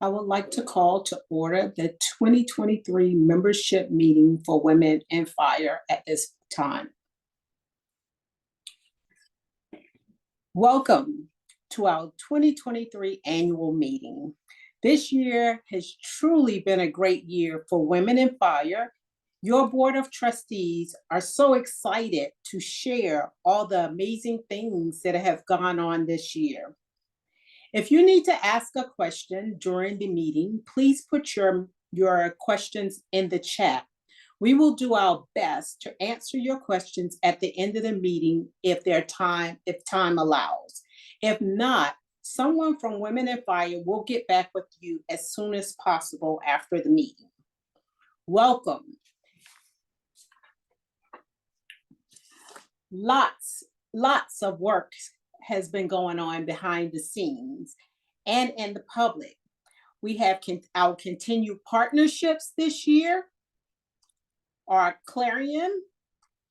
I would like to call to order the 2023 membership meeting for Women in Fire at this time. Welcome to our 2023 annual meeting. This year has truly been a great year for Women in Fire. Your Board of Trustees are so excited to share all the amazing things that have gone on this year. If you need to ask a question during the meeting, please put your questions in the chat. We will do our best to answer your questions at the end of the meeting if time allows. If not, someone from Women in Fire will get back with you as soon as possible after the meeting. Welcome. Lots of work has been going on behind the scenes and in the public. We have our continued partnerships this year are Clarion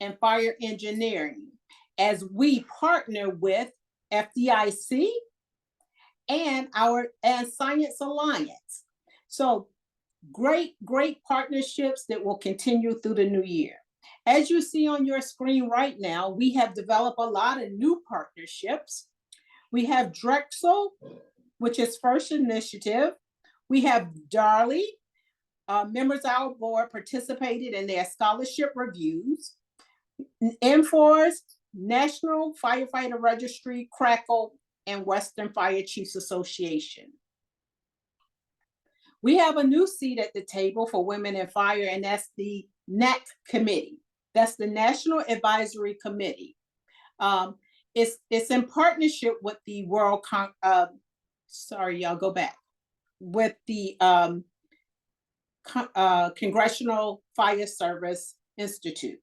and Fire Engineering, as we partner with FDIC and Science Alliance. So great partnerships that will continue through the new year. As you see on your screen right now, we have developed a lot of new partnerships. We have Drexel, which is First Initiative. We have Darley. Members of our board participated in their scholarship reviews. NFORS, National Firefighter Registry, Crackle, and Western Fire Chiefs Association. We have a new seat at the table for Women in Fire, and that's the NAC committee. That's the National Advisory Committee. It's in partnership with the with the Congressional Fire Service Institute.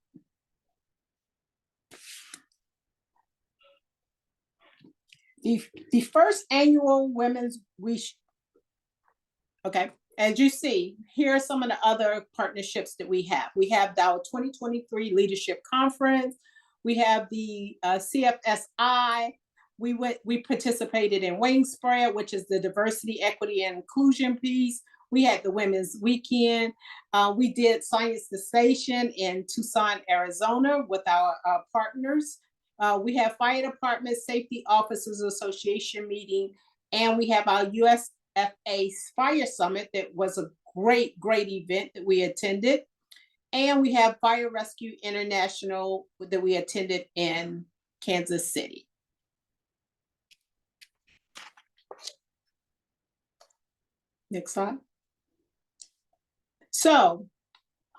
The first annual Women's Week. Okay. As you see, here are some of the other partnerships that we have. We have our 2023 Leadership Conference. We have the CFSI. We participated in Wing Spread, which is the diversity, equity, and inclusion piece. We had the Women's Weekend. We did Science to Station in Tucson, Arizona with our partners. We have Fire Department Safety Officers Association meeting, and we have our USFA Fire Summit that was a great event that we attended. And we have Fire Rescue International that we attended in Kansas City. Next slide. So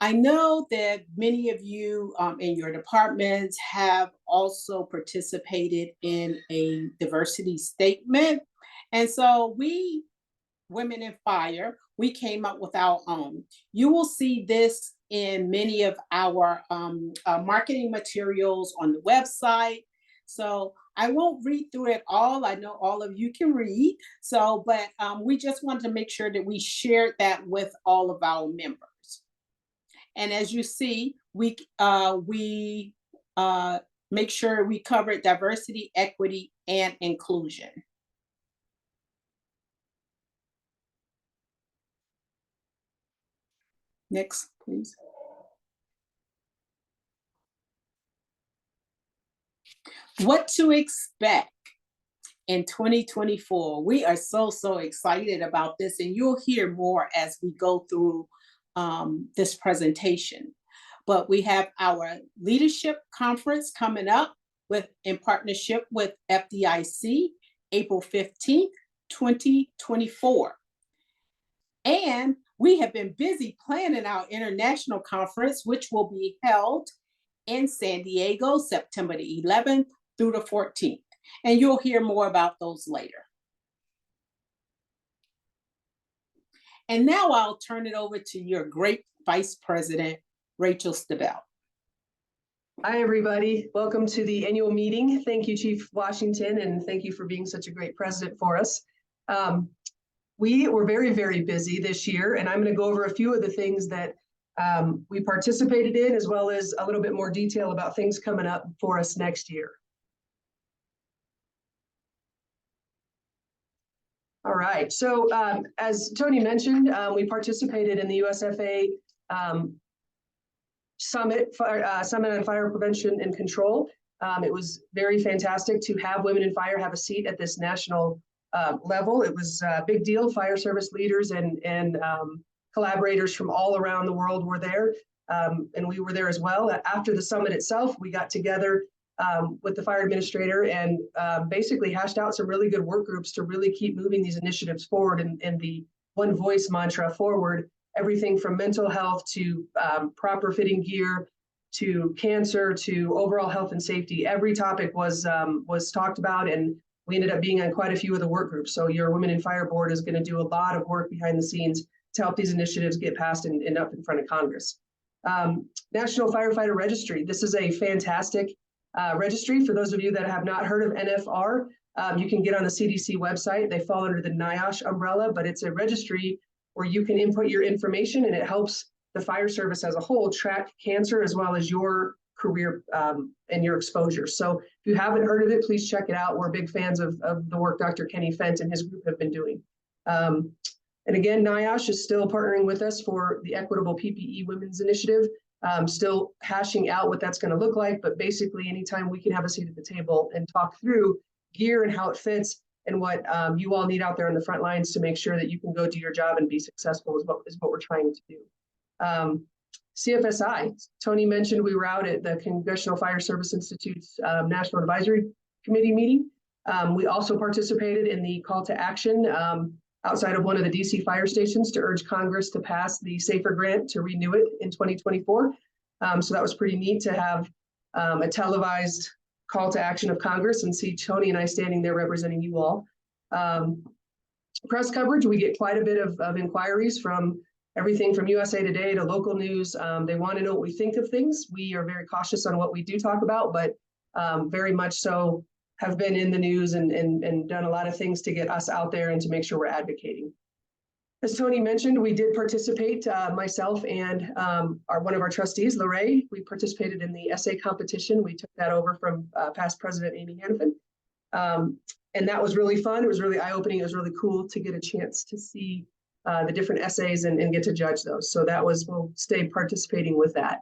I know that many of you in your departments have also participated in a diversity statement. And so we, Women in Fire, we came up with our own. You will see this in many of our marketing materials on the website. So I won't read through it all. I know all of you can read. So, but we just wanted to make sure that we shared that with all of our members. And as you see, we make sure we covered diversity, equity, and inclusion. Next, please. What to expect in 2024. We are so excited about this, and you'll hear more as we go through this presentation. But we have our leadership conference coming up in partnership with FDIC, April 15th, 2024. And we have been busy planning our international conference, which will be held in San Diego, September the 11th through the 14th. And you'll hear more about those later. And now I'll turn it over to your great Vice President, Rachel Stabell. Hi, everybody. Welcome to the annual meeting. Thank you, Chief Washington, and thank you for being such a great president for us. We were very busy this year, and I'm going to go over a few of the things that we participated in, as well as a little bit more detail about things coming up for us next year. All right. So as Tony mentioned, we participated in the USFA Summit on Fire Prevention and Control. It was very fantastic to have Women in Fire have a seat at this national level. It was a big deal. Fire service leaders and collaborators from all around the world were there, and we were there as well. After the summit itself, we got together with the fire administrator and basically hashed out some really good work groups to really keep moving these initiatives forward and the one voice mantra forward. Everything from mental health to proper fitting gear to cancer to overall health and safety. Every topic was talked about, and we ended up being on quite a few of the work groups. So your Women in Fire board is going to do a lot of work behind the scenes to help these initiatives get passed and up in front of Congress. National Firefighter Registry. This is a fantastic registry. For those of you that have not heard of NFR, you can get on the CDC website. They fall under the NIOSH umbrella, but it's a registry where you can input your information and it helps the fire service as a whole track cancer as well as your career and your exposure. So if you haven't heard of it, please check it out. We're big fans of the work Dr. Kenny Fent and his group have been doing. And again, NIOSH is still partnering with us for the Equitable PPE Women's Initiative, still hashing out what that's going to look like. But basically, anytime we can have a seat at the table and talk through gear and how it fits and what you all need out there on the front lines to make sure that you can go do your job and be successful is what we're trying to do. CFSI, Tony mentioned we were out at the Congressional Fire Service Institute's National Advisory Committee meeting. We also participated in the call to action outside of one of the DC fire stations to urge Congress to pass the SAFER grant to renew it in 2024. So that was pretty neat to have a televised call to action of Congress and see Tony and I standing there representing you all. Press coverage, we get quite a bit of inquiries from everything from USA Today to local news. They want to know what we think of things. We are very cautious on what we do talk about, but very much so have been in the news and done a lot of things to get us out there and to make sure we're advocating. As Tony mentioned, we did participate, myself and one of our trustees, Lorraine. We participated in the essay competition. We took that over from past President Amy Hannafin. And that was really fun. It was really eye-opening. It was really cool to get a chance to see the different essays and get to judge those. So that was, we'll stay participating with that.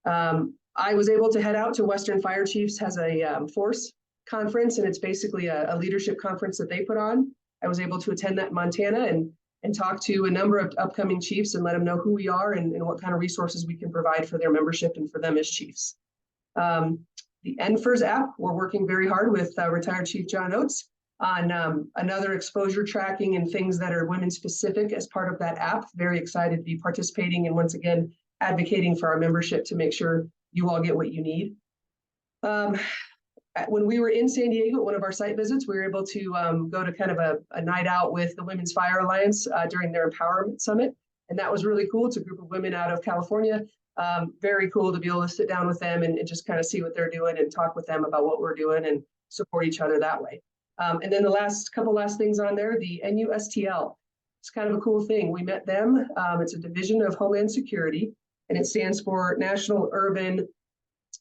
I was able to head out to Western Fire Chiefs, has a force conference, and it's basically a leadership conference that they put on. I was able to attend that in Montana and talk to a number of upcoming chiefs and let them know who we are and what kind of resources we can provide for their membership and for them as chiefs. The NFIRS app, we're working very hard with retired Chief John Oates on another exposure tracking and things that are women specific as part of that app. Very excited to be participating and once again advocating for our membership to make sure you all get what you need. When we were in San Diego, one of our site visits, we were able to go to kind of a night out with the Women's Fire Alliance during their Empowerment Summit. And that was really cool. It's a group of women out of California. Very cool to be able to sit down with them and just kind of see what they're doing and talk with them about what we're doing and support each other that way. And then the couple last things on there, the NUSTL. It's kind of a cool thing. We met them. It's a division of Homeland Security, and it stands for National Urban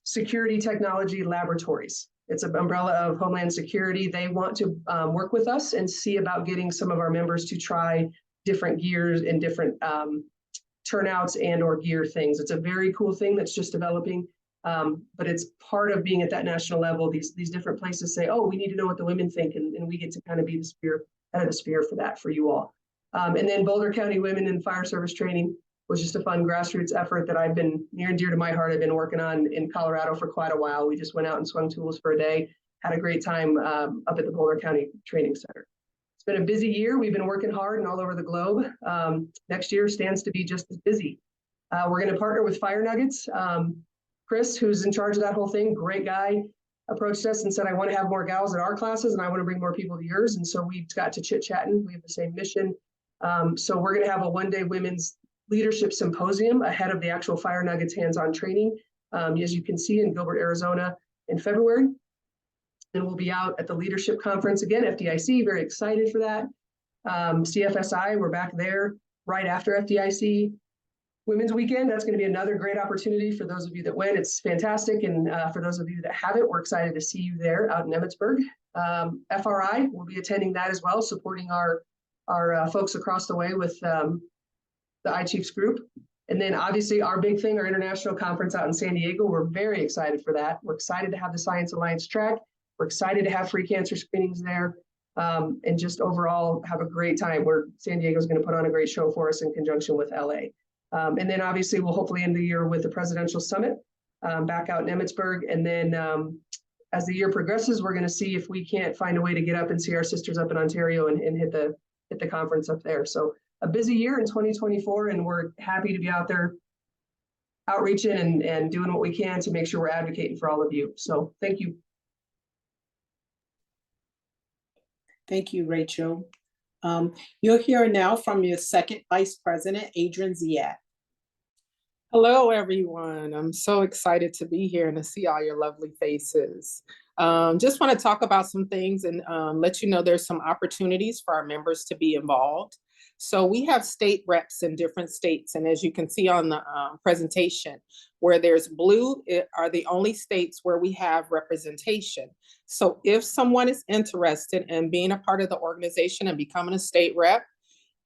Security Technology Laboratories. It's an umbrella of Homeland Security. They want to work with us and see about getting some of our members to try different gears and different turnouts and or gear things. It's a very cool thing that's just developing, but it's part of being at that national level. These different places say, oh, we need to know what the women think, and we get to kind of be the head of the spear for that for you all. And then Boulder County Women in Fire Service Training was just a fun grassroots effort that I've been near and dear to my heart. I've been working on in Colorado for quite a while. We just went out and swung tools for a day, had a great time up at the Boulder County Training Center. It's been a busy year. We've been working hard and all over the globe. Next year stands to be just as busy. We're going to partner with Fire Nuggets. Chris, who's in charge of that whole thing, great guy, approached us and said, I want to have more gals at our classes and I want to bring more people to yours. And so we got to chit-chatting. We have the same mission. So we're going to have a one-day women's leadership symposium ahead of the actual Fire Nuggets hands-on training, as you can see in Gilbert, Arizona in February. And we'll be out at the leadership conference again, FDIC, very excited for that. CFSI, we're back there right after FDIC. Women's Weekend, that's going to be another great opportunity for those of you that went. It's fantastic. And for those of you that haven't, we're excited to see you there out in Emmitsburg. FRI, we'll be attending that as well, supporting our our folks across the way with the iChiefs group. And then obviously our big thing, our international conference out in San Diego, we're very excited for that. We're excited to have the Science Alliance track. We're excited to have free cancer screenings there, and just overall have a great time. San Diego is going to put on a great show for us in conjunction with LA. And then obviously we'll hopefully end the year with the presidential summit back out in Emmitsburg. And then as the year progresses, we're going to see if we can't find a way to get up and see our sisters up in Ontario and hit the conference up there. So a busy year in 2024, and we're happy to be out there outreaching and doing what we can to make sure we're advocating for all of you. So thank you. Thank you, Rachel. You'll hear now from your second Vice President, Adrian Ziad. Hello, everyone. I'm so excited to be here and to see all your lovely faces. Just want to talk about some things and let you know there's some opportunities for our members to be involved. So we have state reps in different states. And as you can see on the presentation, where there's blue are the only states where we have representation. So if someone is interested in being a part of the organization and becoming a state rep,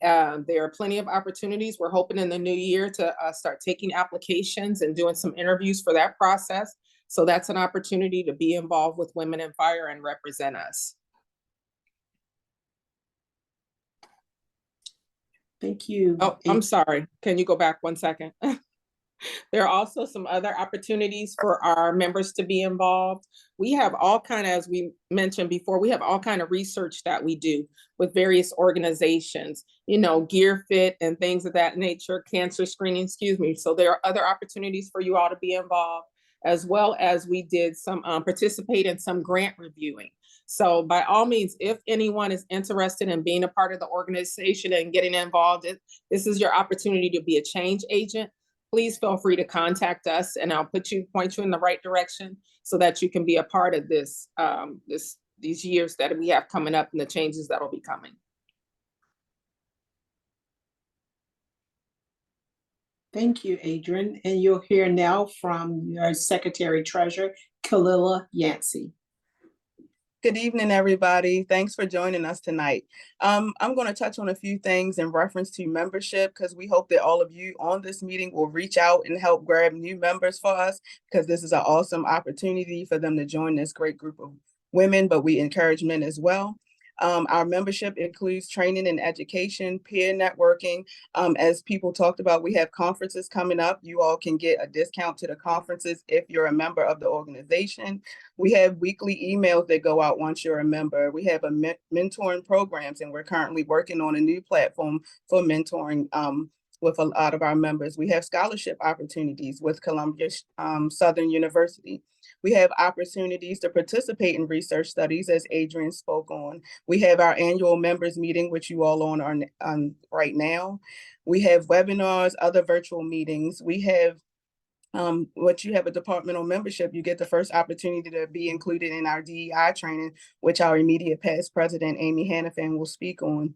there are plenty of opportunities. We're hoping in the new year to start taking applications and doing some interviews for that process. So that's an opportunity to be involved with Women in Fire and represent us. Thank you. Oh, I'm sorry. Can you go back 1 second? There are also some other opportunities for our members to be involved. We have all kind of, as we mentioned before, we have all kind of research that we do with various organizations, you know, Gear Fit and things of that nature, cancer screening, excuse me. So there are other opportunities for you all to be involved, as well as we did some participate in some grant reviewing. So by all means, if anyone is interested in being a part of the organization and getting involved, this is your opportunity to be a change agent. Please feel free to contact us and I'll point you in the right direction so that you can be a part of this, these years that we have coming up and the changes that will be coming. Thank you, Adrian. And you'll hear now from your Secretary Treasurer, Kalila Yancey. Good evening, everybody. Thanks for joining us tonight. I'm going to touch on a few things in reference to membership because we hope that all of you on this meeting will reach out and help grab new members for us because this is an awesome opportunity for them to join this great group of women, but we encourage men as well. Our membership includes training and education, peer networking. As people talked about, we have conferences coming up. You all can get a discount to the conferences if you're a member of the organization. We have weekly emails that go out once you're a member. We have a mentoring programs, and we're currently working on a new platform for mentoring with a lot of our members. We have scholarship opportunities with Columbia Southern University. We have opportunities to participate in research studies, as Adrian spoke on. We have our annual members meeting, which you all on right now. We have webinars, other virtual meetings. We have what you have a departmental membership, you get the first opportunity to be included in our DEI training, which our immediate past president, Amy Hannafin, will speak on.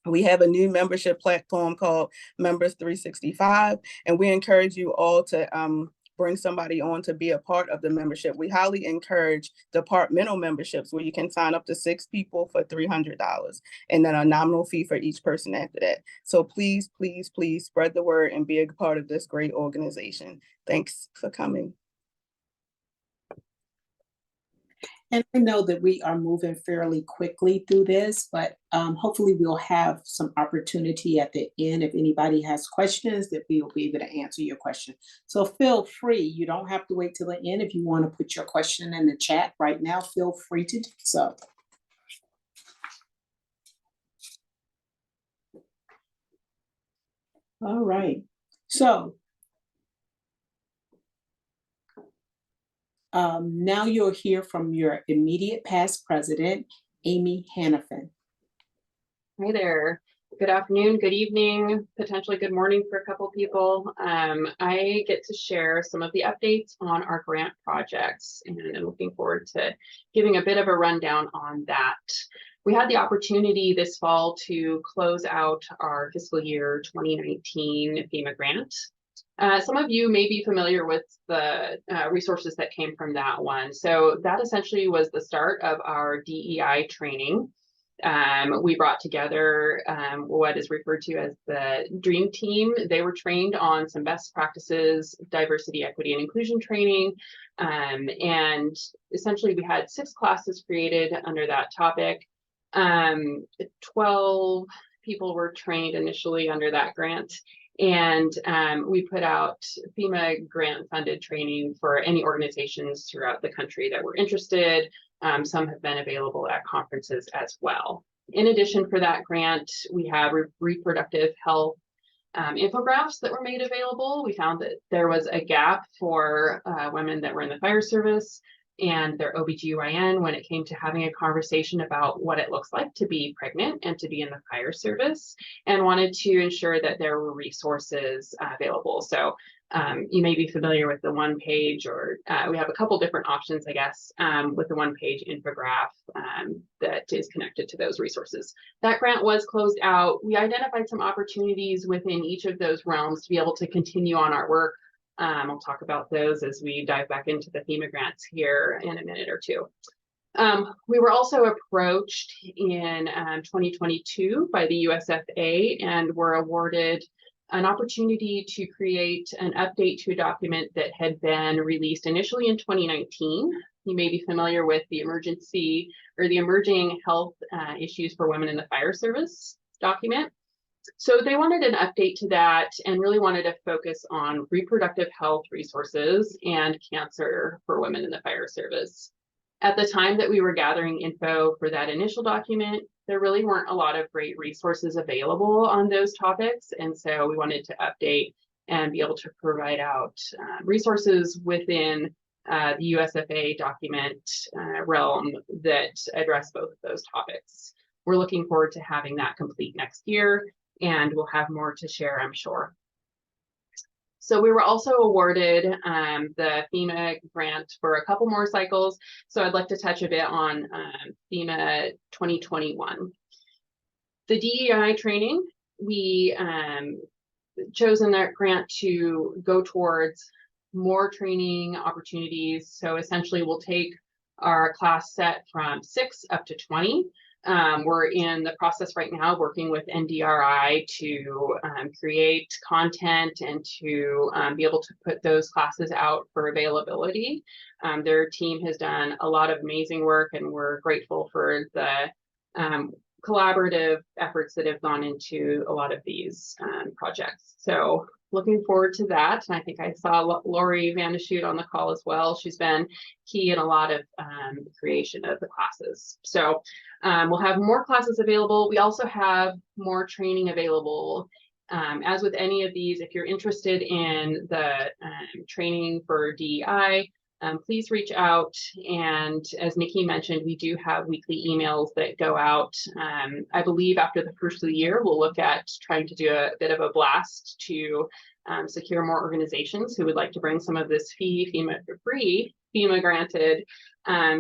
We have a new membership platform called Members 365, and we encourage you all to bring somebody on to be a part of the membership. We highly encourage departmental memberships where you can sign up to 6 people for $300 and then a nominal fee for each person after that. So please, please, please spread the word and be a part of this great organization. Thanks for coming. And I know that we are moving fairly quickly through this, but hopefully we'll have some opportunity at the end. If anybody has questions, that we will be able to answer your question. So feel free, you don't have to wait till the end. If you want to put your question in the chat right now, feel free to do so. All right, so now you'll hear from your immediate past president, Amy Hannafin. Hi there. Good afternoon, good evening, potentially good morning for a couple people. I get to share some of the updates on our grant projects, and I'm looking forward to giving a bit of a rundown on that. We had the opportunity this fall to close out our fiscal year 2019 FEMA grant. Some of you may be familiar with the resources that came from that one. So that essentially was the start of our DEI training. We brought together what is referred to as the Dream Team. They were trained on some best practices, diversity, equity, and inclusion training. And essentially we had 6 classes created under that topic. 12 people were trained initially under that grant. And we put out FEMA grant funded training for any organizations throughout the country that were interested. Some have been available at conferences as well. In addition, for that grant, we have reproductive health infographics that were made available. We found that there was a gap for women that were in the fire service and their OBGYN when it came to having a conversation about what it looks like to be pregnant and to be in the fire service, and wanted to ensure that there were resources available. So you may be familiar with the one page, or we have a couple different options, I guess, with the one page infographic that is connected to those resources. That grant was closed out. We identified some opportunities within each of those realms to be able to continue on our work. I'll talk about those as we dive back into the FEMA grants here in a minute or two. We were also approached in 2022 by the USFA and were awarded an opportunity to create an update to a document that had been released initially in 2019. You may be familiar with the emergency or the emerging health issues for women in the fire service document. So they wanted an update to that and really wanted to focus on reproductive health resources and cancer for women in the fire service. At the time that we were gathering info for that initial document, there really weren't a lot of great resources available on those topics. And so we wanted to update and be able to provide out resources within the USFA document realm that address both of those topics. We're looking forward to having that complete next year, and we'll have more to share, I'm sure. So we were also awarded the FEMA grant for a couple more cycles. So I'd like to touch a bit on FEMA 2021. The DEI training, we chosen that grant to go towards more training opportunities. So essentially we'll take our class set from 6 up to 20. We're in the process right now working with NDRI to create content and to be able to put those classes out for availability. Their team has done a lot of amazing work, and we're grateful for the collaborative efforts that have gone into a lot of these projects. So looking forward to that. And I think I saw Lori Van de Schut on the call as well. She's been key in a lot of the creation of the classes. So we'll have more classes available. We also have more training available. As with any of these, if you're interested in the training for DEI, please reach out. And as Nikki mentioned, we do have weekly emails that go out. I believe after the first of the year, we'll look at trying to do a bit of a blast to secure more organizations who would like to bring some of this free FEMA granted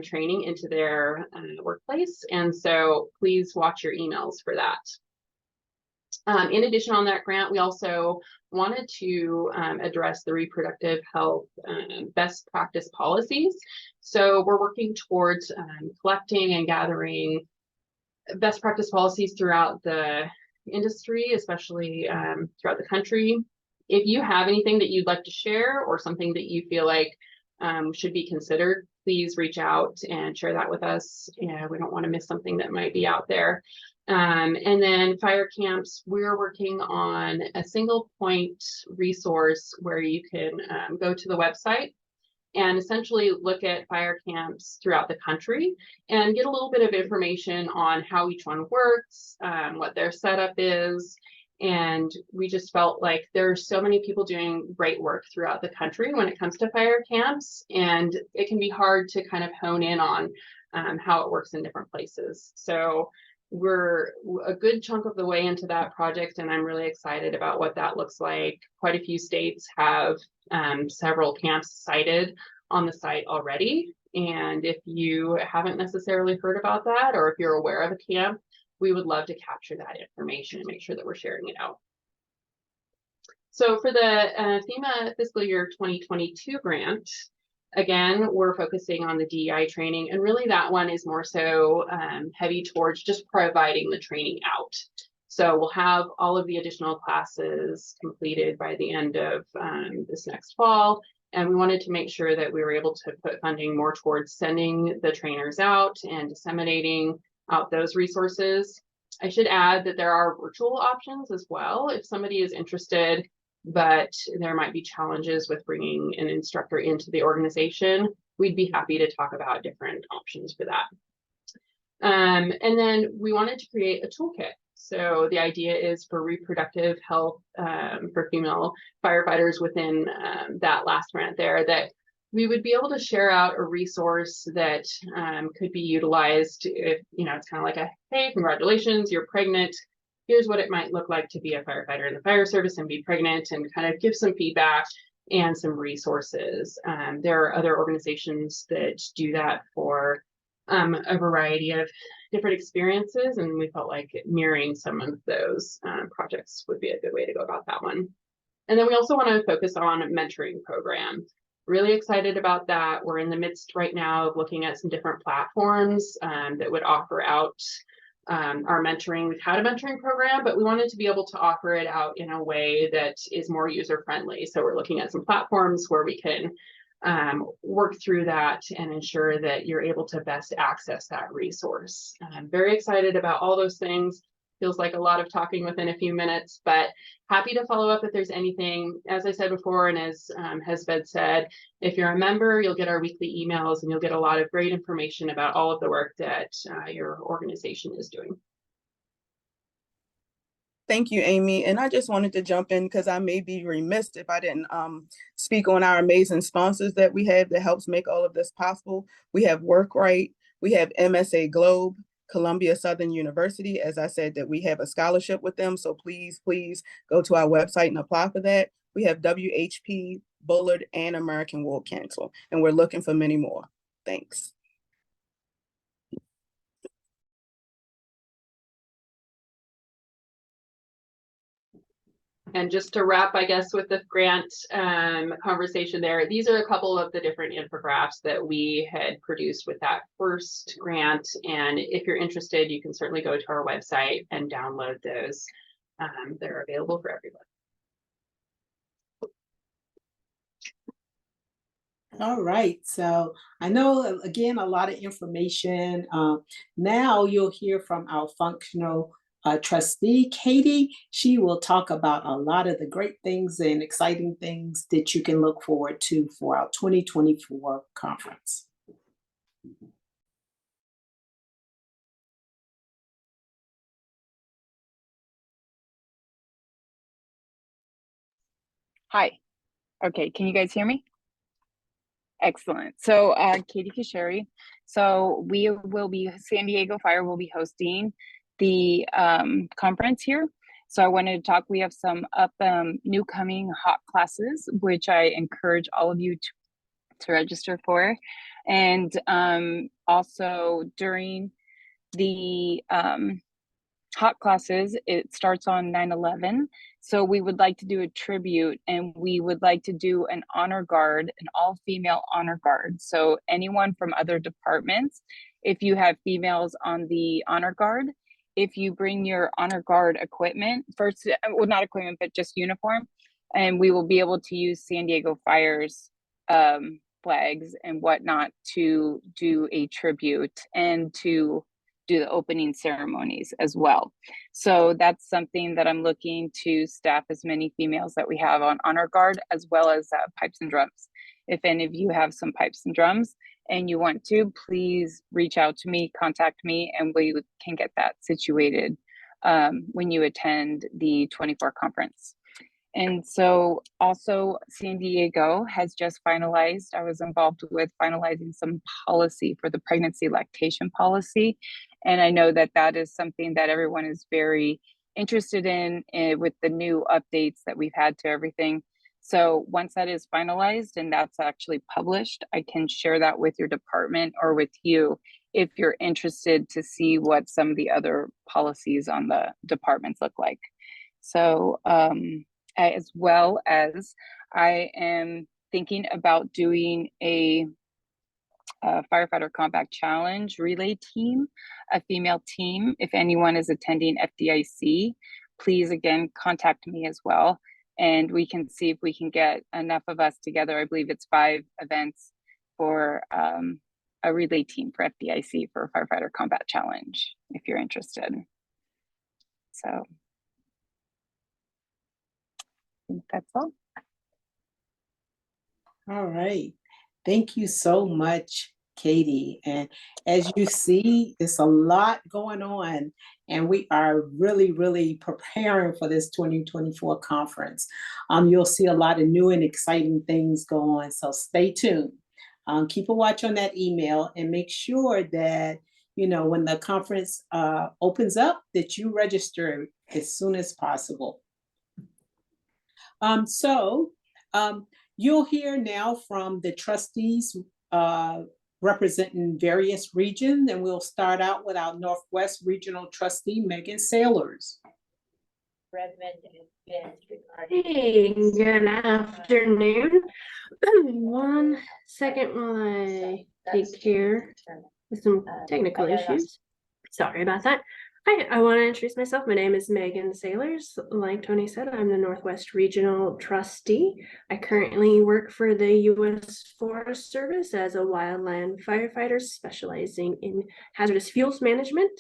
training into their workplace. And so please watch your emails for that. In addition, on that grant, we also wanted to address the reproductive health best practice policies. So we're working towards collecting and gathering best practice policies throughout the industry, especially throughout the country. If you have anything that you'd like to share or something that you feel like should be considered, please reach out and share that with us. Yeah, we don't want to miss something that might be out there. And then fire camps, we're working on a single point resource where you can go to the website and essentially look at fire camps throughout the country and get a little bit of information on how each one works, what their setup is. And we just felt like there's so many people doing great work throughout the country when it comes to fire camps, and it can be hard to kind of hone in on how it works in different places. So we're a good chunk of the way into that project, and I'm really excited about what that looks like. Quite a few states have several camps cited on the site already. And if you haven't necessarily heard about that, or if you're aware of a camp, we would love to capture that information and make sure that we're sharing it out. So for the FEMA fiscal year 2022 grant, Again, we're focusing on the DEI training, and really that one is more so heavy towards just providing the training out. So we'll have all of the additional classes completed by the end of this next fall. And we wanted to make sure that we were able to put funding more towards sending the trainers out and disseminating out those resources. I should add that there are virtual options as well if somebody is interested, but there might be challenges with bringing an instructor into the organization. We'd be happy to talk about different options for that. And then we wanted to create a toolkit. So the idea is for reproductive health for female firefighters within that last grant there, that we would be able to share out a resource that could be utilized if, it's kind of like a, hey, congratulations, you're pregnant. Here's what it might look like to be a firefighter in the fire service and be pregnant, and kind of give some feedback and some resources. There are other organizations that do that for a variety of different experiences, and we felt like mirroring some of those projects would be a good way to go about that one. And then we also want to focus on a mentoring program. Really excited about that. We're in the midst right now of looking at some different platforms that would offer out our mentoring. We've had a mentoring program, but we wanted to be able to offer it out in a way that is more user friendly. So we're looking at some platforms where we can work through that and ensure that you're able to best access that resource. I'm very excited about all those things. Feels like a lot of talking within a few minutes, but happy to follow up if there's anything. As I said before, and as Hesbed said, if you're a member, you'll get our weekly emails and you'll get a lot of great information about all of the work that your organization is doing. Thank you, Amy. And I just wanted to jump in because I may be remiss if I didn't speak on our amazing sponsors that we have that helps make all of this possible. We have WorkRight, we have MSA Globe, Columbia Southern University. As I said, that we have a scholarship with them. So please go to our website and apply for that. We have WHP, Bullard, and American Wool Council, and we're looking for many more. Thanks. And just to wrap, I guess, with the grant conversation there, these are a couple of the different infographics that we had produced with that first grant. And if you're interested, you can certainly go to our website and download those. They're available for everyone. All right, so I know, again, a lot of information. Now you'll hear from our functional trustee, Katie. She will talk about a lot of the great things and exciting things that you can look forward to for our 2024 conference. Hi. Okay, can you guys hear me? Excellent. So Katie Kasheri. So San Diego Fire will be hosting the conference here. So I wanted to talk, we have some new coming hot classes, which I encourage all of you to register for. And also during the hot classes, it starts on 9/11. So we would like to do a tribute, and we would like to do an honor guard, an all-female honor guard. So anyone from other departments, if you have females on the honor guard, if you bring your honor guard equipment, first, well, not equipment, but just uniform, and we will be able to use San Diego Fire's flags and whatnot to do a tribute and to do the opening ceremonies as well. So that's something that I'm looking to staff as many females that we have on honor guard, as well as pipes and drums. If any of you have some pipes and drums and you want to, please reach out to me, contact me, and we can get that situated when you attend the 24 conference. And so also San Diego has just finalized, I was involved with finalizing some policy for the pregnancy lactation policy. And I know that that is something that everyone is very interested in with the new updates that we've had to everything. So once that is finalized and that's actually published, I can share that with your department or with you if you're interested to see what some of the other policies on the departments look like. So, as well as I am thinking about doing a firefighter combat challenge relay team, a female team. If anyone is attending FDIC, please again contact me as well, and we can see if we can get enough of us together. I believe it's 5 events for a relay team for FDIC for a firefighter combat challenge, if you're interested. So I think that's all. All right. Thank you so much, Katie. And as you see, it's a lot going on, and we are really, really preparing for this 2024 conference. You'll see a lot of new and exciting things go on, so stay tuned. Keep a watch on that email and make sure that, you know, when the conference opens up, that you register as soon as possible. You'll hear now from the trustees representing various regions, and we'll start out with our Northwest Regional Trustee, Megan Sailors. Hey, good afternoon. One second while I take care of some technical issues. Sorry about that. Hi, I want to introduce myself. My name is Megan Sailors. Like Tony said, I'm the Northwest Regional Trustee. I currently work for the U.S. Forest Service as a wildland firefighter specializing in hazardous fuels management.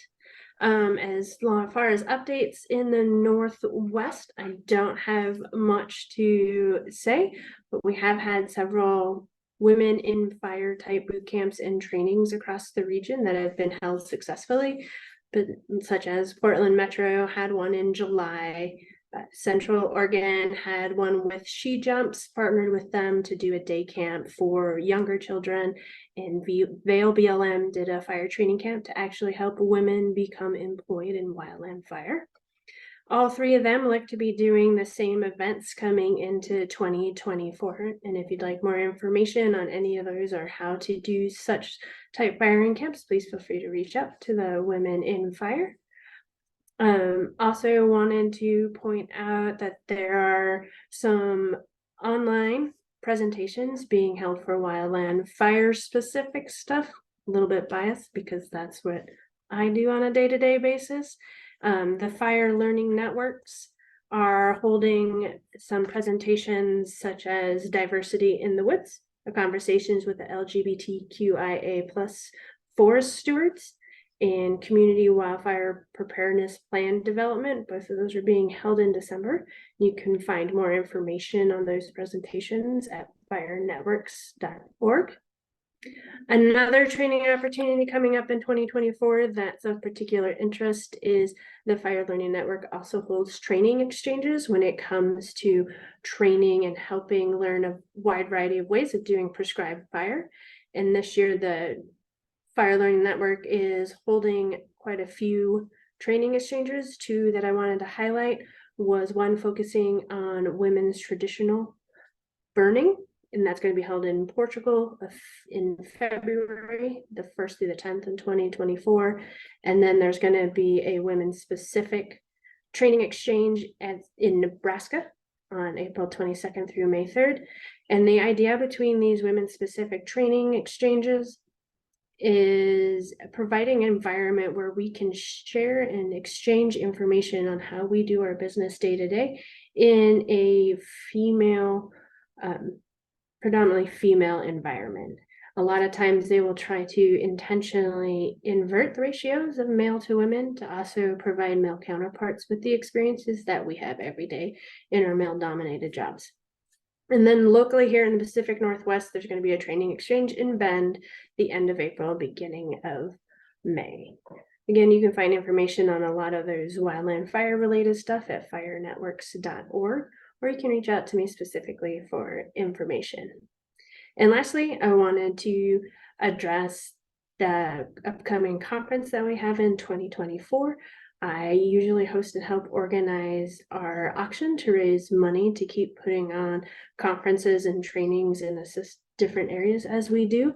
As far as updates in the Northwest, I don't have much to say, but we have had several women in fire type boot camps and trainings across the region that have been held successfully, but such as Portland Metro had one in July. Central Oregon had one with She Jumps, partnered with them to do a day camp for younger children, and Vail BLM did a fire training camp to actually help women become employed in wildland fire. All 3 of them look to be doing the same events coming into 2024. And if you'd like more information on any of those or how to do such type firing camps, please feel free to reach out to the Women in Fire. Also wanted to point out that there are some online presentations being held for wildland fire specific stuff. A little bit biased because that's what I do on a day-to-day basis. The fire learning networks are holding some presentations such as diversity in the woods, conversations with the LGBTQIA+ forest stewards, and community wildfire preparedness plan development. Both of those are being held in December. You can find more information on those presentations at firenetworks.org. Another training opportunity coming up in 2024 that's of particular interest is the Fire Learning Network also holds training exchanges when it comes to training and helping learn a wide variety of ways of doing prescribed fire. And this year, the Fire Learning Network is holding quite a few training exchanges. 2 that I wanted to highlight was one focusing on women's traditional burning, and that's going to be held in Portugal in February, the 1st through the 10th in 2024. And then there's going to be a women's specific training exchange in Nebraska on April 22nd through May 3rd. And the idea between these women specific training exchanges is providing an environment where we can share and exchange information on how we do our business day to day in a female, predominantly female environment. A lot of times they will try to intentionally invert the ratios of male to women to also provide male counterparts with the experiences that we have every day in our male dominated jobs. And then locally here in the Pacific Northwest, there's going to be a training exchange in Bend the end of April, beginning of May. Again, you can find information on a lot of those wildland fire related stuff at firenetworks.org, or you can reach out to me specifically for information. And lastly, I wanted to address the upcoming conference that we have in 2024. I usually host and help organize our auction to raise money to keep putting on conferences and trainings and assist different areas as we do.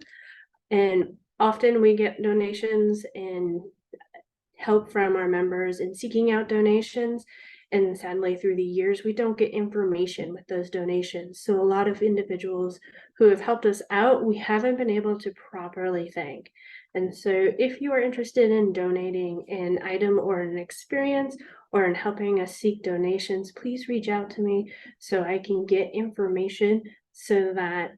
And often we get donations and help from our members in seeking out donations. And sadly, through the years, we don't get information with those donations. So a lot of individuals who have helped us out, we haven't been able to properly thank. And so if you are interested in donating an item or an experience or in helping us seek donations, please reach out to me so I can get information so that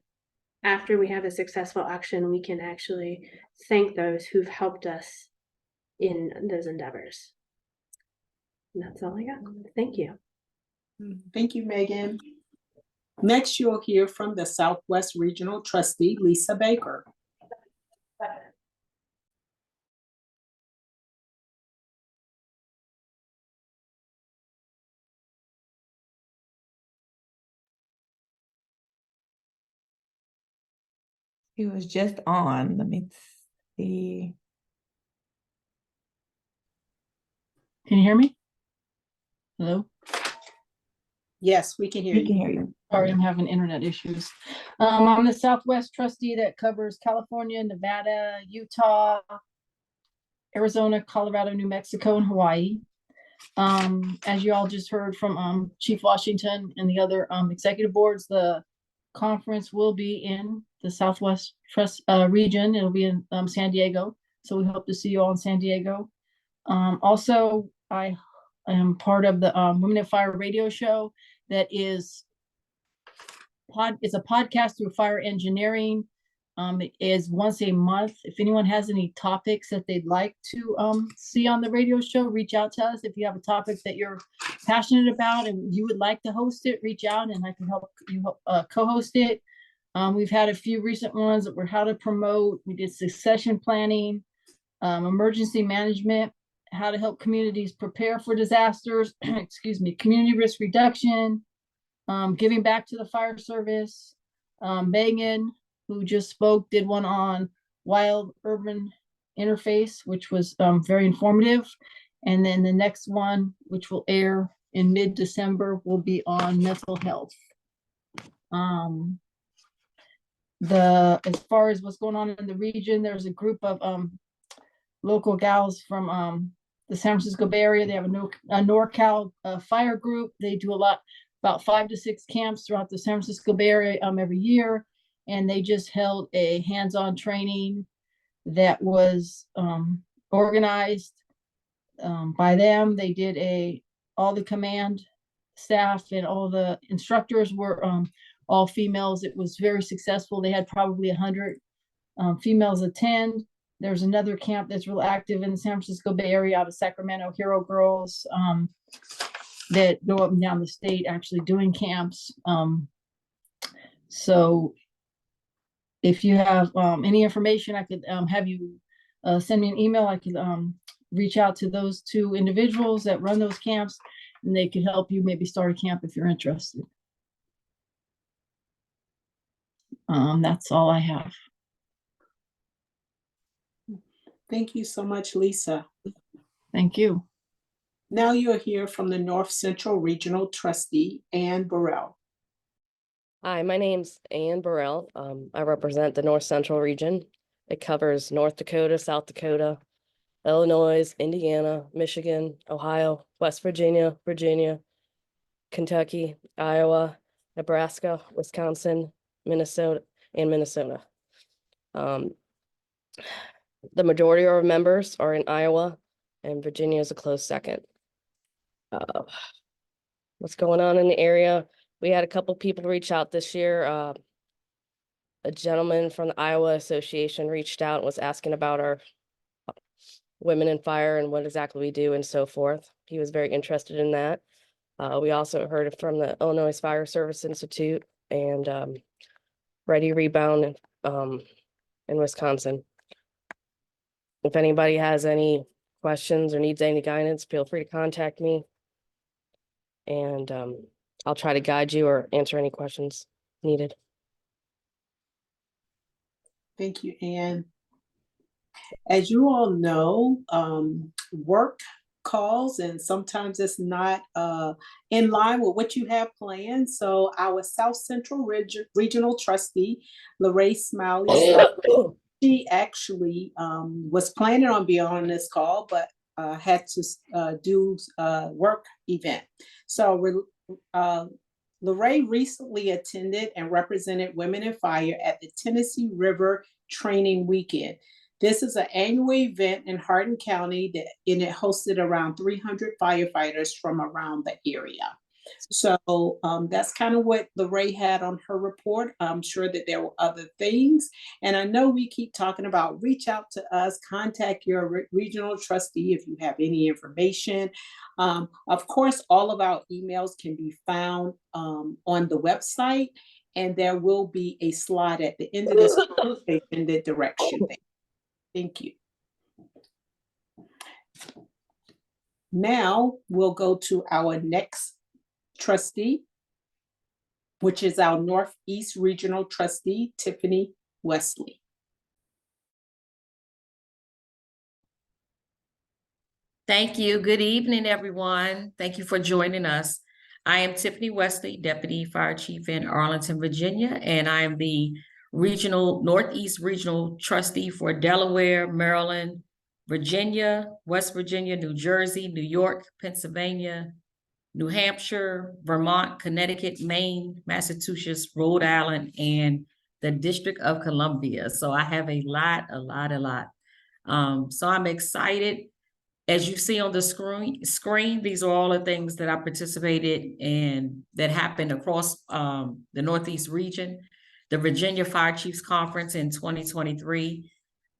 after we have a successful auction, we can actually thank those who've helped us in those endeavors. And that's all I got. Thank you. Thank you, Megan. Next, you'll hear from the Southwest Regional Trustee, Lisa Baker. He was just on. Let me see. Can you hear me? Hello? Yes, we can hear We can you. hear you. Sorry, I'm having internet issues. I'm the Southwest trustee that covers California, Nevada, Utah, Arizona, Colorado, New Mexico, and Hawaii. As you all just heard from Chief Washington and the other executive boards, the conference will be in the Southwest region. It'll be in San Diego. So we hope to see you all in San Diego. Also, I am part of the Women in Fire radio show that is it's a podcast through Fire Engineering. It is once a month. If anyone has any topics that they'd like to see on the radio show, reach out to us. If you have a topic that you're passionate about and you would like to host it, reach out and I can help you co-host it. We've had a few recent ones that were how to promote. We did succession planning, emergency management, how to help communities prepare for disasters, excuse me, community risk reduction, giving back to the fire service. Megan, who just spoke, did one on wild urban interface, which was very informative. And then the next one, which will air in mid-December, will be on mental health. As far as what's going on in the region, there's a group of local gals from the San Francisco Bay Area. They have a NorCal fire group. They do about 5 to 6 camps throughout the San Francisco Bay Area every year. And they just held a hands-on training that was organized by them. They did all the command staff and all the instructors were all females. It was very successful. They had probably 100 females attend. There's another camp that's real active in the San Francisco Bay Area out of Sacramento, Hero Girls, that go up and down the state actually doing camps. So if you have any information, I could have you send me an email. I could reach out to those 2 individuals that run those camps and they could help you maybe start a camp if you're interested. That's all I have. Thank you so much, Lisa. Thank you. Now you'll hear from the North Central Regional Trustee, Ann Burrell. Hi, my name's Ann Burrell. I represent the North Central region. It covers North Dakota, South Dakota, Illinois, Indiana, Michigan, Ohio, West Virginia, Kentucky, Iowa, Nebraska, Wisconsin, Minnesota, and Minnesota. The majority of our members are in Iowa, and Virginia is a close second. What's going on in the area? We had a couple people reach out this year. A gentleman from the Iowa Association reached out and was asking about our Women in Fire and what exactly we do and so forth. He was very interested in that. We also heard from the Illinois Fire Service Institute and Ready Rebound in Wisconsin. If anybody has any questions or needs any guidance, feel free to contact me. And I'll try to guide you or answer any questions needed. Thank you, Ann. As you all know, work calls and sometimes it's not in line with what you have planned. So our South Central Regional Trustee, Lorraine Smiley, she actually was planning on being on this call, but had to do a work event. So Lorraine recently attended and represented Women in Fire at the Tennessee River Training Weekend. This is an annual event in Hardin County and it hosted around 300 firefighters from around the area. So that's kind of what Lorraine had on her report. I'm sure that there were other things. And I know we keep talking about reach out to us, contact your regional trustee if you have any information. Of course, all of our emails can be found on the website, and there will be a slide at the end of this presentation that directs you there. Thank you. Now we'll go to our next trustee, which is our Northeast Regional Trustee, Tiffany Wesley. Thank you. Good evening, everyone. Thank you for joining us. I am Tiffany Wesley, Deputy Fire Chief in Arlington, Virginia, and I am the Northeast Regional Trustee for Delaware, Maryland, Virginia, West Virginia, New Jersey, New York, Pennsylvania, New Hampshire, Vermont, Connecticut, Maine, Massachusetts, Rhode Island, and the District of Columbia. So I have a lot. So I'm excited. As you see on the screen, these are all the things that I participated in that happened across the Northeast region. The Virginia Fire Chiefs Conference in 2023,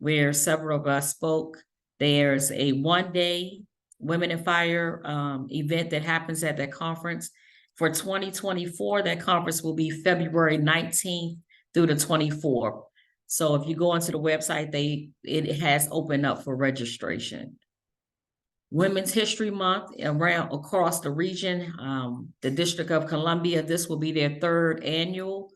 where several of us spoke. There's a one-day Women in Fire event that happens at that conference. For 2024, that conference will be February 19th through the 24th. So if you go onto the website, it has opened up for registration. Women's History Month across the region, the District of Columbia, this will be their third annual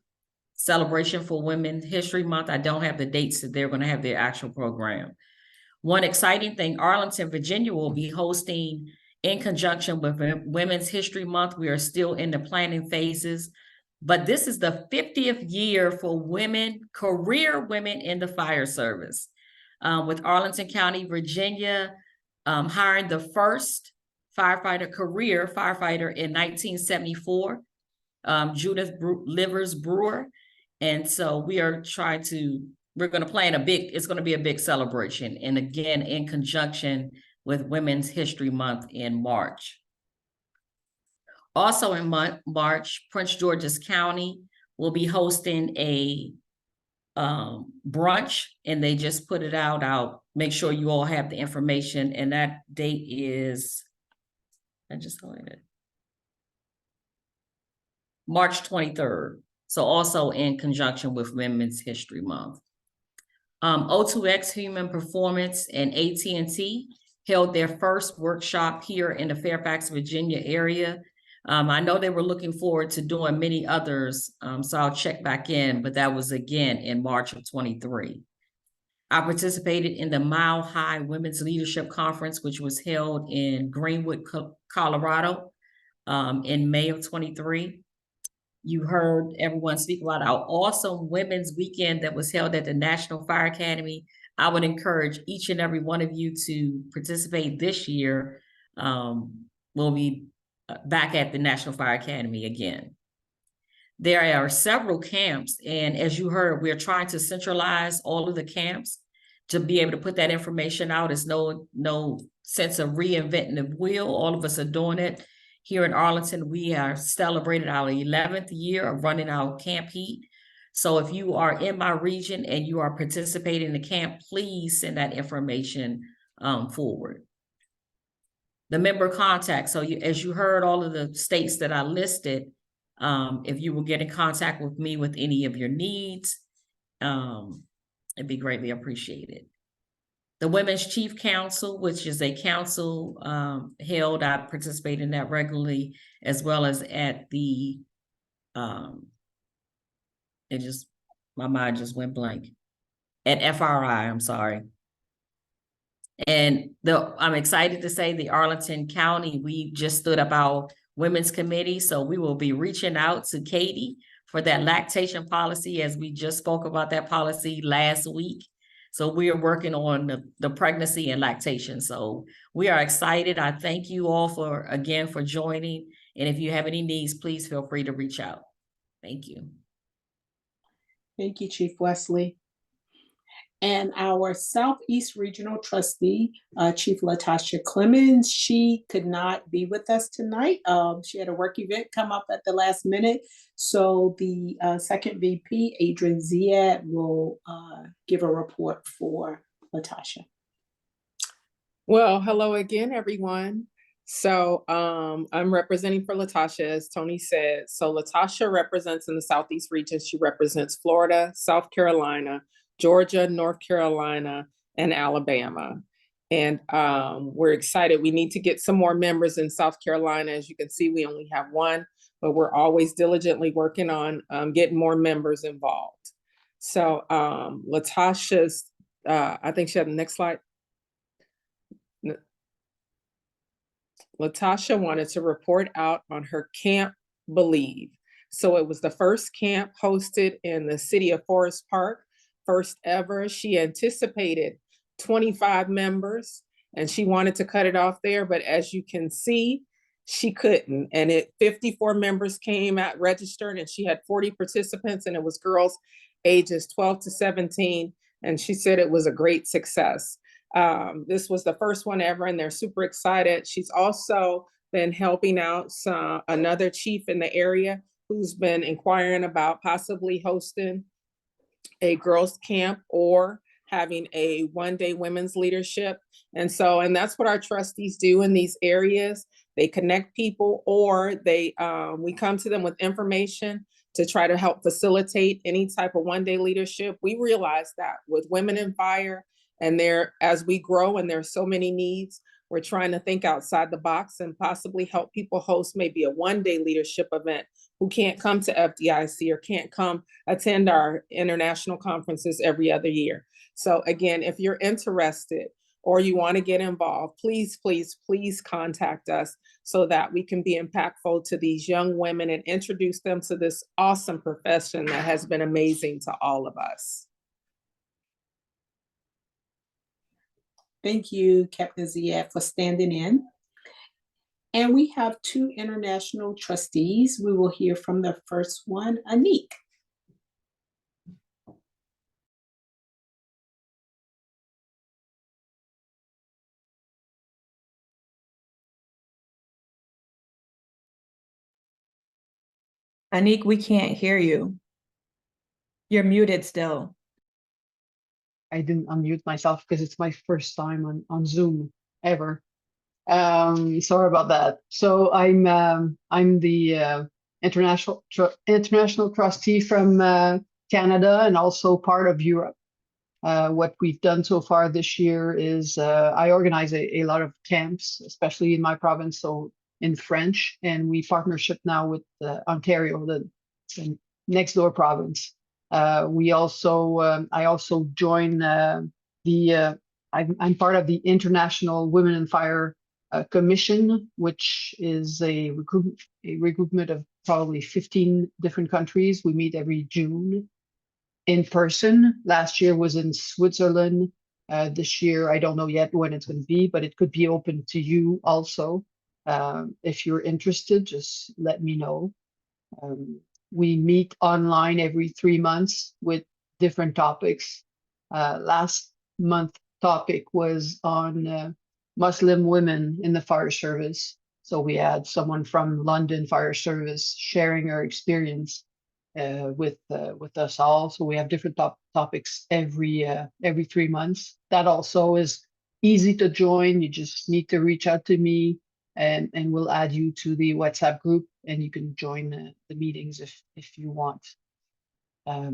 celebration for Women's History Month. I don't have the dates that they're going to have their actual program. One exciting thing, Arlington, Virginia will be hosting in conjunction with Women's History Month. We are still in the planning phases, but this is the 50th year for career women in the fire service. With Arlington County, Virginia, hiring the first career firefighter in 1974, Judith Livers Brewer. And so we're going to plan it's going to be a big celebration. And again, in conjunction with Women's History Month in March. Also in March, Prince George's County will be hosting a brunch, and they just put it out. I'll make sure you all have the information, and that date is, I just saw it, March 23rd. So also in conjunction with Women's History Month. O2X Human Performance and AT&T held their first workshop here in the Fairfax, Virginia area. I know they were looking forward to doing many others, so I'll check back in, but that was again in March of 23. I participated in the Mile High Women's Leadership Conference, which was held in Greenwood, Colorado, in May of 23. You heard everyone speak about our awesome Women's Weekend that was held at the National Fire Academy. I would encourage each and every one of you to participate this year. We'll be back at the National Fire Academy again. There are several camps, and as you heard, we're trying to centralize all of the camps to be able to put that information out. There's no sense of reinventing the wheel. All of us are doing it. Here in Arlington, we are celebrating our 11th year of running our Camp Heat. So if you are in my region and you are participating in the camp, please send that information forward. The member contact. So as you heard all of the states that I listed, if you will get in contact with me with any of your needs, it'd be greatly appreciated. The Women's Chief Council, which is a council held, I participate in that regularly, as well as at the, my mind just went blank. At FRI, I'm sorry. And I'm excited to say the Arlington County, we just stood up our Women's Committee, so we will be reaching out to Katie for that lactation policy, as we just spoke about that policy last week. So we are working on the pregnancy and lactation. So we are excited. I thank you all for joining. And if you have any needs, please feel free to reach out. Thank you. Thank you, Chief Wesley. And our Southeast Regional Trustee, Chief Latasha Clemens, she could not be with us tonight. She had a work event come up at the last minute. So the second VP, Adrian Ziad, will give a report for Latasha. Well, hello again, everyone. So I'm representing for Latasha, as Tony said. So Latasha represents in the Southeast region. She represents Florida, South Carolina, Georgia, North Carolina, and Alabama. And we're excited. We need to get some more members in South Carolina. As you can see, we only have one, but we're always diligently working on getting more members involved. So Latasha's, I think she had the next slide. Latasha wanted to report out on her Camp Believe. So it was the first camp hosted in the city of Forest Park, first ever. She anticipated 25 members and she wanted to cut it off there, but as you can see, she couldn't. And 54 members came out registered and she had 40 participants and it was girls ages 12 to 17. And she said it was a great success. This was the first one ever and they're super excited. She's also been helping out another chief in the area who's been inquiring about possibly hosting a girls camp or having a one-day women's leadership. And that's what our trustees do in these areas. They connect people or we come to them with information to try to help facilitate any type of one-day leadership. We realize that with Women in Fire, and as we grow and there's so many needs, we're trying to think outside the box and possibly help people host maybe a one-day leadership event who can't come to FDIC or can't come attend our international conferences every other year. So again, if you're interested or you want to get involved, please, please, please contact us so that we can be impactful to these young women and introduce them to this awesome profession that has been amazing to all of us. Thank you, Captain Ziad, for standing in. And we have two international trustees. We will hear from the first one, Anik. Anik, we can't hear you. You're muted still. I didn't unmute myself because it's my first time on Zoom ever. Sorry about that. So I'm the international trustee from Canada and also part of Europe. What we've done so far this year is I organize a lot of camps, especially in my province, so in French, and we partnership now with Ontario, the next door province. I also join I'm part of the International Women in Fire Commission, which is a regroupment of probably 15 different countries. We meet every June in person. Last year was in Switzerland. This year, I don't know yet when it's going to be, but it could be open to you also. If you're interested, just let me know. We meet online every 3 months with different topics. Last month topic was on Muslim women in the fire service. So we had someone from London Fire Service sharing her experience with us all. So we have different topics every 3 months. That also is easy to join. You just need to reach out to me and we'll add you to the WhatsApp group and you can join the meetings if you want. I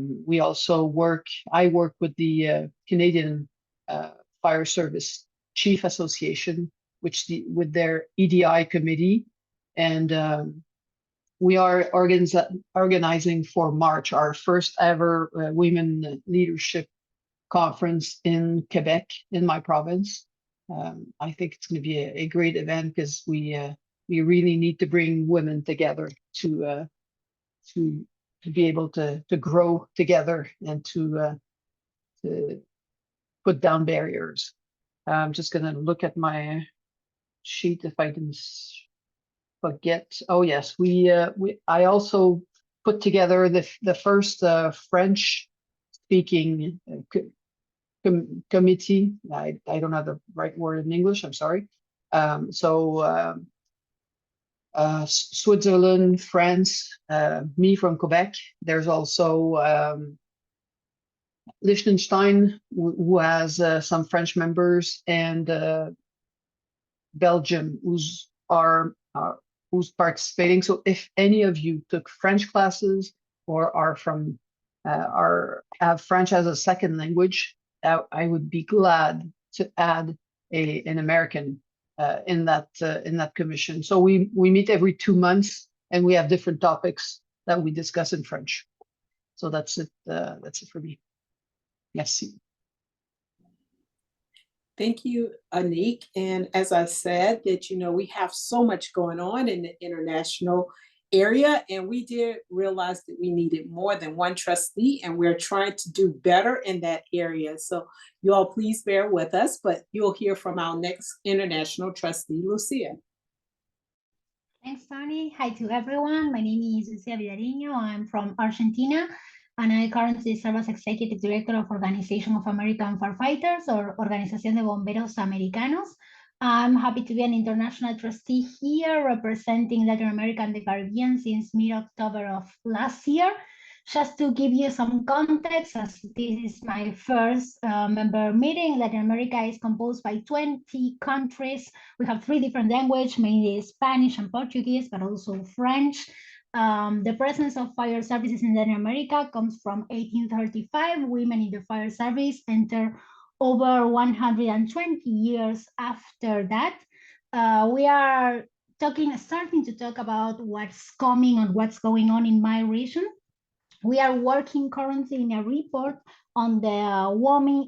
work with the Canadian Fire Service Chief Association, with their EDI committee. And we are organizing for March, our first ever Women Leadership Conference in Quebec, in my province. I think it's going to be a great event because we really need to bring women together to be able to grow together and to put down barriers. I'm just gonna look at my sheet if I didn't forget. Oh yes, I also put together the first French speaking committee. I don't have the right word in English, I'm sorry. Switzerland, France, me from Quebec. There's also Liechtenstein, who has some French members, and Belgium, who's participating. So if any of you took French classes or are from have French as a second language, I would be glad to add an American in that commission. So we meet every 2 months, and we have different topics that we discuss in French. So that's it. That's it for me. Merci. Thank you, Anik. And as I said, that, we have so much going on in the international area, and we did realize that we needed more than one trustee, and we're trying to do better in that area. So you all please bear with us, but you'll hear from our next international trustee, Lucia. Thanks, Tony. Hi to everyone. My name is Lucia Villarino. I'm from Argentina, and I currently serve as Executive Director of Organization of American Firefighters, or Organización de Bomberos Americanos. I'm happy to be an international trustee here, representing Latin America and the Caribbean since mid-October of last year. Just to give you some context, as this is my first member meeting, Latin America is composed by 20 countries. We have 3 different languages, mainly Spanish and Portuguese, but also French. The presence of fire services in Latin America comes from 1835. Women in the fire service enter over 120 years after that. We are starting to talk about what's coming and what's going on in my region. We are working currently in a report on the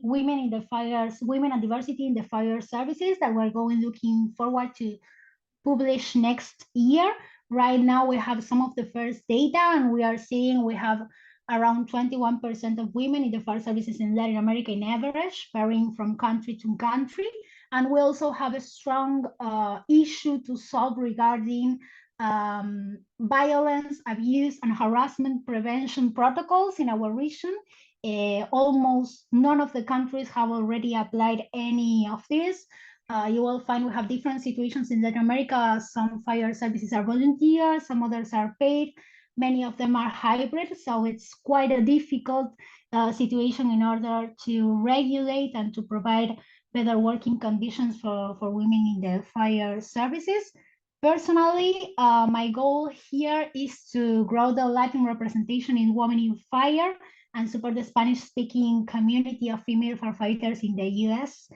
women in the fires, women and diversity in the fire services that we're looking forward to publish next year. Right now, we have some of the first data, and we are seeing we have around 21% of women in the fire services in Latin America in average, varying from country to country. And we also have a strong issue to solve regarding violence, abuse, and harassment prevention protocols in our region. Almost none of the countries have already applied any of this. You will find we have different situations in Latin America. Some fire services are volunteer, some others are paid. Many of them are hybrid, so it's quite a difficult situation in order to regulate and to provide better working conditions for women in the fire services. Personally, my goal here is to grow the Latin representation in Women in Fire and support the Spanish-speaking community of female firefighters in the US.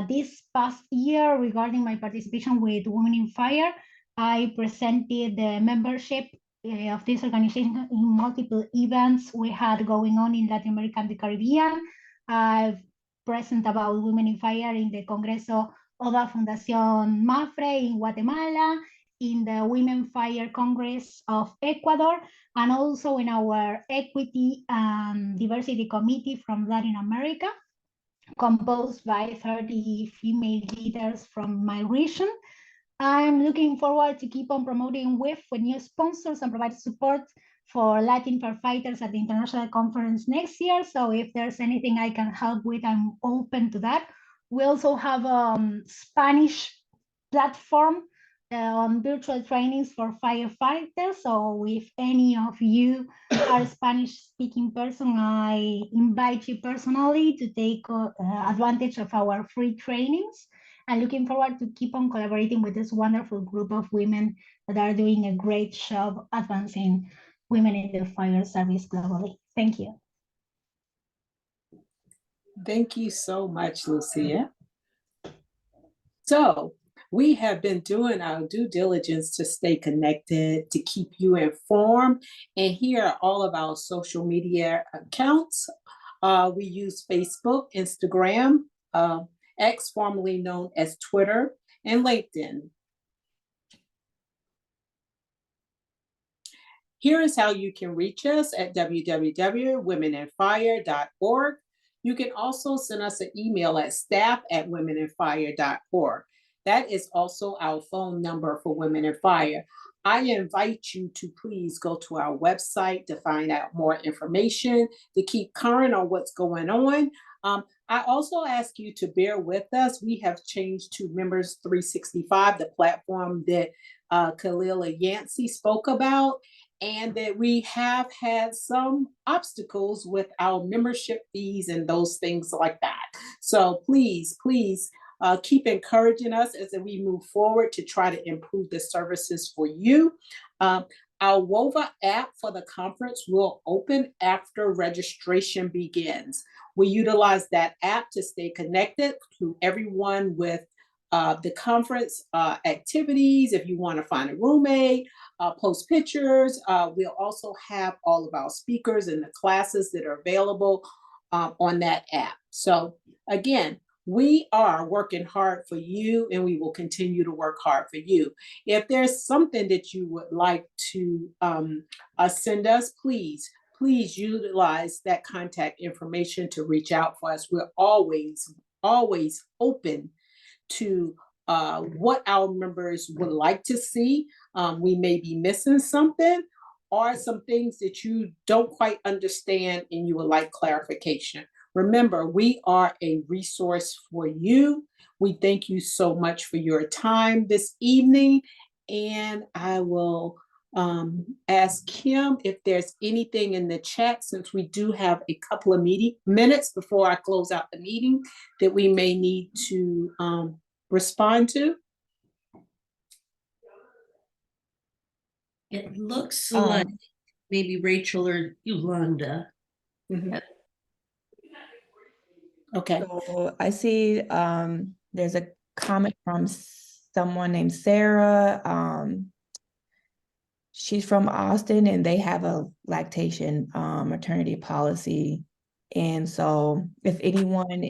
This past year, regarding my participation with Women in Fire, I presented the membership of this organization in multiple events we had going on in Latin America and the Caribbean. I've present about Women in Fire in the Congreso Oda Fundación Mafre in Guatemala, in the Women Fire Congress of Ecuador, and also in our Equity and Diversity Committee from Latin America, composed by 30 female leaders from my region. I'm looking forward to keep on promoting WIF with new sponsors and provide support for Latin firefighters at the international conference next year. So if there's anything I can help with, I'm open to that. We also have a Spanish platform on virtual trainings for firefighters. So if any of you are a Spanish speaking person, I invite you personally to take advantage of our free trainings. I'm looking forward to keep on collaborating with this wonderful group of women that are doing a great job advancing women in the fire service globally. Thank you. Thank you so much, Lucia. So we have been doing our due diligence to stay connected, to keep you informed. And here are all of our social media accounts. We use Facebook, Instagram, X, formerly known as Twitter, and LinkedIn. Here is how you can reach us at www.womeninfire.org. You can also send us an email at staff@womeninfire.org. That is also our phone number for Women in Fire. I invite you to please go to our website to find out more information, to keep current on what's going on. I also ask you to bear with us. We have changed to Members 365, the platform that Kalila Yancey spoke about, and that we have had some obstacles with our membership fees and those things like that. So please, keep encouraging us as we move forward to try to improve the services for you. Our WOVA app for the conference will open after registration begins. We utilize that app to stay connected to everyone with the conference activities. If you want to find a roommate, post pictures. We'll also have all of our speakers and the classes that are available on that app. So again, we are working hard for you, and we will continue to work hard for you. If there's something that you would like to send us, please utilize that contact information to reach out for us. We're always open to what our members would like to see. We may be missing something, or some things that you don't quite understand and you would like clarification. Remember, we are a resource for you. We thank you so much for your time this evening, and I will ask Kim if there's anything in the chat, since we do have a couple of minutes before I close out the meeting, that we may need to respond to. It looks like maybe Rachel or Yolanda. Mm-hmm. Okay. So I see there's a comment from someone named Sarah. She's from Austin, and they have a lactation maternity policy. And so if anyone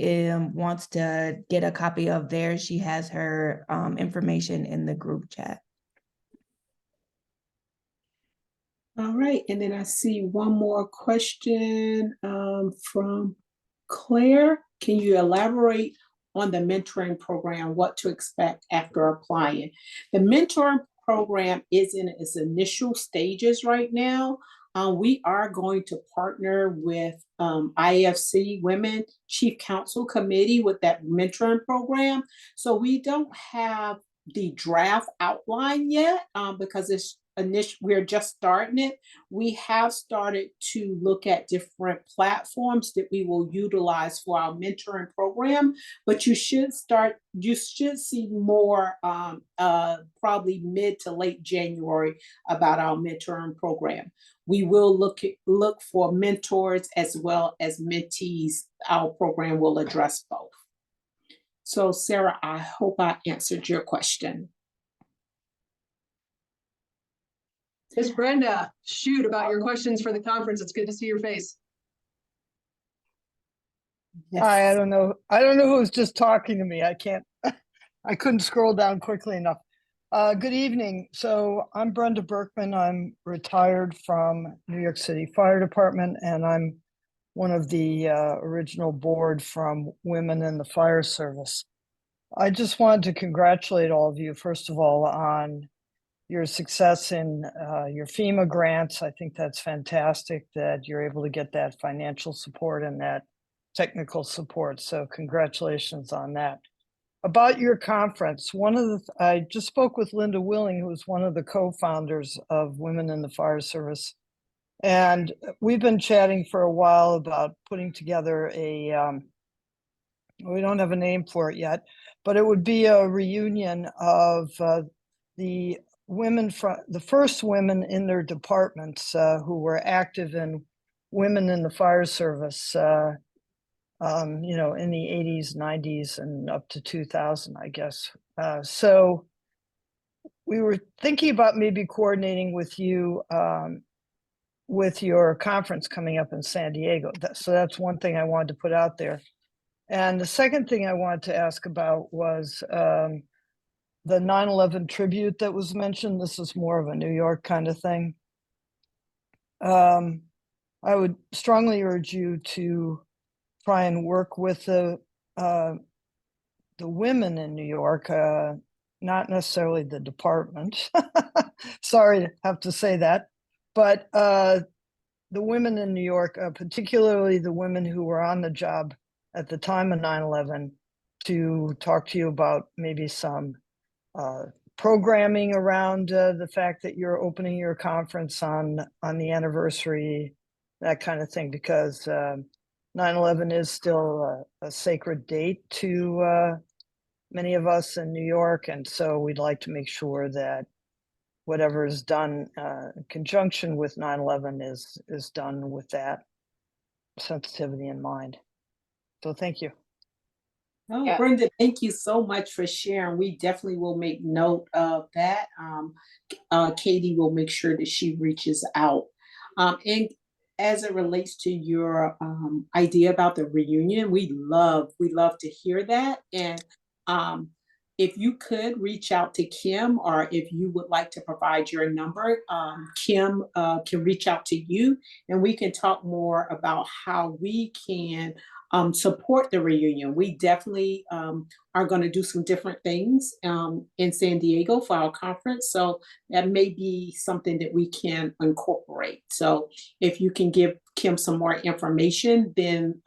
wants to get a copy of theirs, she has her information in the group chat. All right, and then I see one more question from Claire. Can you elaborate on the mentoring program, what to expect after applying? The mentoring program is in its initial stages right now. We are going to partner with IFC Women Chief Council Committee with that mentoring program. So we don't have the draft outline yet because it's we're just starting it. We have started to look at different platforms that we will utilize for our mentoring program, but you should see more probably mid to late January about our mentoring program. We will look for mentors as well as mentees. Our program will address both. So Sarah, I hope I answered your question. Miss Brenda, shoot about your questions for the conference. It's good to see your face. Yes. Hi, I don't know who's just talking to me. I couldn't scroll down quickly enough. Good evening. So I'm Brenda Berkman. I'm retired from New York City Fire Department, and I'm one of the original board from Women in the Fire Service. I just wanted to congratulate all of you, first of all, on your success in your FEMA grants. I think that's fantastic that you're able to get that financial support and that technical support. So congratulations on that. About your conference, I just spoke with Linda Willing, who's one of the co-founders of Women in the Fire Service. And we've been chatting for a while about putting together we don't have a name for it yet, but it would be a reunion of the first women in their departments who were active in Women in the Fire Service, in the 80s, 90s, and up to 2000, I guess. So we were thinking about maybe coordinating with you with your conference coming up in San Diego. So that's one thing I wanted to put out there. And the second thing I wanted to ask about was the 9/11 tribute that was mentioned. This is more of a New York kind of thing. I would strongly urge you to try and work with the women in New York, not necessarily the department. Sorry to have to say that, but the women in New York, particularly the women who were on the job at the time of 9/11, to talk to you about maybe some programming around the fact that you're opening your conference on the anniversary, that kind of thing, because 9/11 is still a sacred date to many of us in New York, and so we'd like to make sure that whatever is done in conjunction with 9/11 is done with that sensitivity in mind. So thank you. Oh, Yeah. Brenda, thank you so much for sharing. We definitely will make note of that. Katie will make sure that she reaches out. And as it relates to your idea about the reunion, we love to hear that. And if you could reach out to Kim, or if you would like to provide your number, Kim can reach out to you, and we can talk more about how we can support the reunion. We definitely are going to do some different things in San Diego for our conference. So that may be something that we can incorporate. So if you can give Kim some more information, then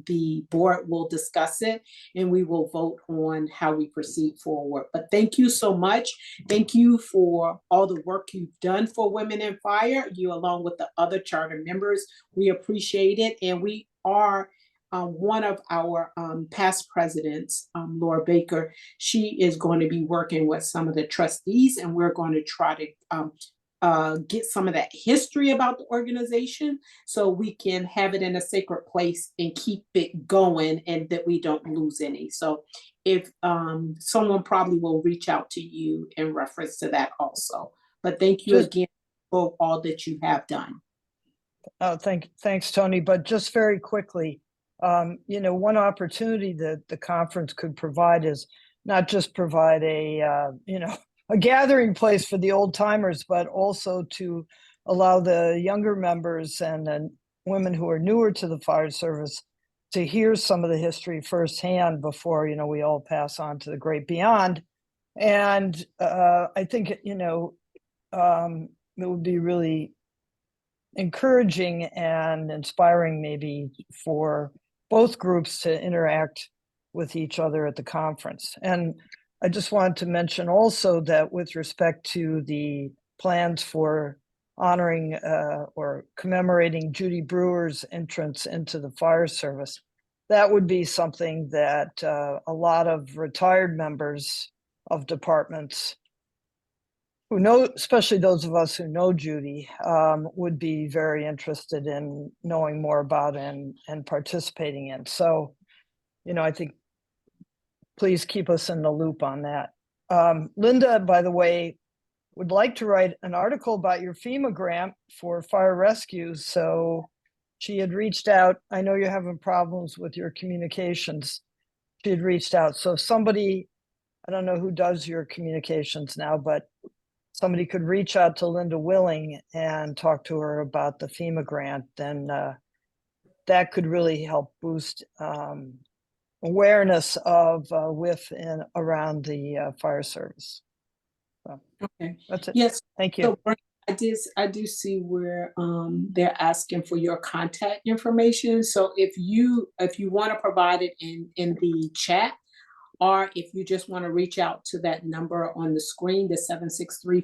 the board will discuss it and we will vote on how we proceed forward. But thank you so much. Thank you for all the work you've done for Women in Fire, you along with the other charter members. We appreciate it. And we are one of our past presidents, Laura Baker, she is going to be working with some of the trustees, and we're going to try to get some of that history about the organization so we can have it in a sacred place and keep it going and that we don't lose any. So if someone probably will reach out to you in reference to that also. But thank you again for all that you have done. Thanks, Tony. But just very quickly, one opportunity that the conference could provide is not just provide a gathering place for the old timers, but also to allow the younger members and the women who are newer to the fire service to hear some of the history firsthand before, we all pass on to the great beyond. And I think, it would be really encouraging and inspiring maybe for both groups to interact with each other at the conference. And I just wanted to mention also that with respect to the plans for honoring or commemorating Judy Brewer's entrance into the fire service, that would be something that a lot of retired members of departments who know, especially those of us who know Judy, would be very interested in knowing more about and participating in. So, I think please keep us in the loop on that. Linda, by the way, would like to write an article about your FEMA grant for fire rescue. So she had reached out. I know you're having problems with your communications. She had reached out. So if somebody, I don't know who does your communications now, but somebody could reach out to Linda Willing and talk to her about the FEMA grant, then that could really help boost awareness of with and around the fire service. So, okay, that's it. Yes, thank you. So I do see where they're asking for your contact information. So if you want to provide it in the chat, or if you just want to reach out to that number on the screen, the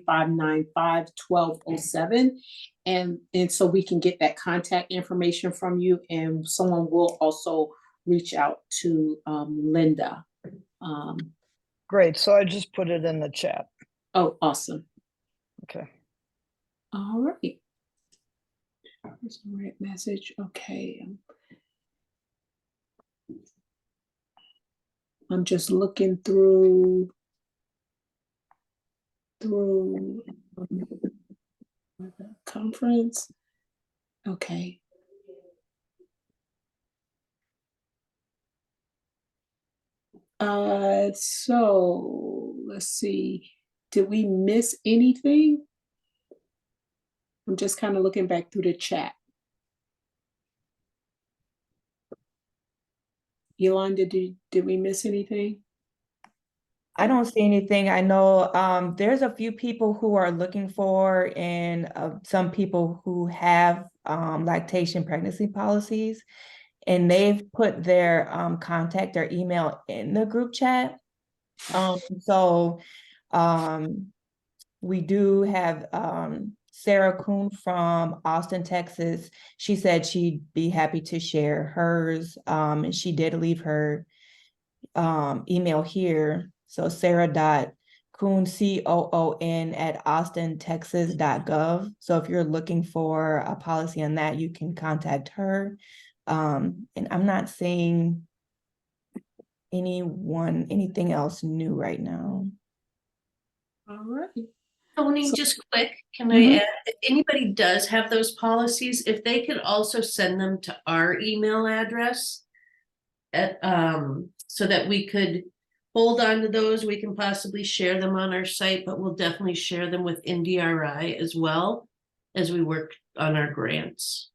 763-595-1207, and so we can get that contact information from you, and someone will also reach out to Linda. Great. So I just put it in the chat. Oh, awesome. Okay. All right. Here's the right message. Okay. I'm just looking through the conference. Okay. So let's see. Did we miss anything? I'm just kind of looking back through the chat. Yolanda, did we miss anything? I don't see anything. I know there's a few people who are looking for and some people who have lactation pregnancy policies, and they've put their contact, their email in the group chat. So we do have Sarah Kuhn from Austin, Texas. She said she'd be happy to share hers, and she did leave her email here. So Sarah.Kuhn, COON at austintexas.gov. So if you're looking for a policy on that, you can contact her. And I'm not seeing anything else new right now. All right. Tony, So- just quick, can I add, if anybody does have those policies, if they could also send them to our email address at, so that we could hold on to those, we can possibly share them on our site, but we'll definitely share them with NDRI as well as we work on our grants.